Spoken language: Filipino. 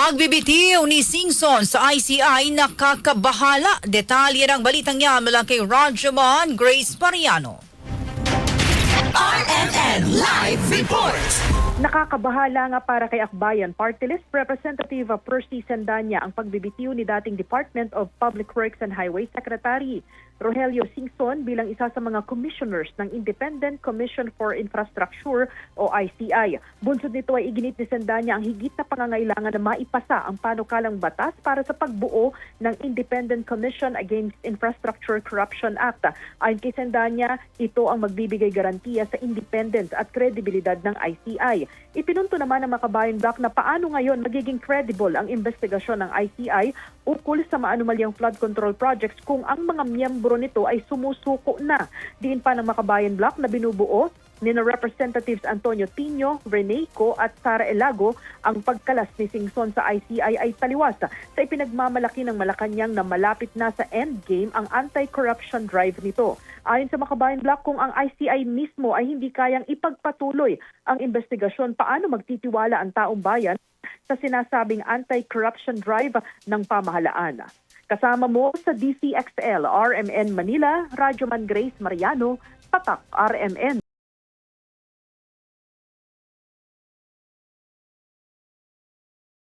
Pagbibitiw ni Singson sa ICI nakakabahala. Detalye ng balitang yan mula kay Rajaman Grace Mariano. RMN Live Report! Nakakabahala nga para kay Akbayan Party List Representative Percy Sandanya ang pagbibitiw ni dating Department of Public Works and Highway Secretary Rogelio Singson bilang isa sa mga commissioners ng Independent Commission for Infrastructure o ICI. Bunsod nito ay iginit ni Sandanya ang higit na pangangailangan na maipasa ang panukalang batas para sa pagbuo ng Independent Commission Against Infrastructure Corruption Act. Ayon kay Sandanya, ito ang magbibigay garantiya sa independence at kredibilidad ng ICI. Ipinunto naman ng Makabayan Bloc na paano ngayon magiging credible ang investigasyon ng ICI ukol sa maanumalyang flood control projects kung ang mga miyembro nito ay sumusuko na. Diin pa ng Makabayan Bloc na binubuo ni Representatives Antonio Tino, Rene Co at Sara Elago ang pagkalas ni Singson sa ICI ay taliwas sa ipinagmamalaki ng Malacanang na malapit na sa endgame ang anti-corruption drive nito. Ayon sa Makabayan Bloc, kung ang ICI mismo ay hindi kayang ipagpatuloy ang investigasyon, paano magtitiwala ang taong bayan sa sinasabing anti-corruption drive ng pamahalaan? Kasama mo sa DCXL, RMN Manila, Rajaman Grace Mariano, Patak RMN.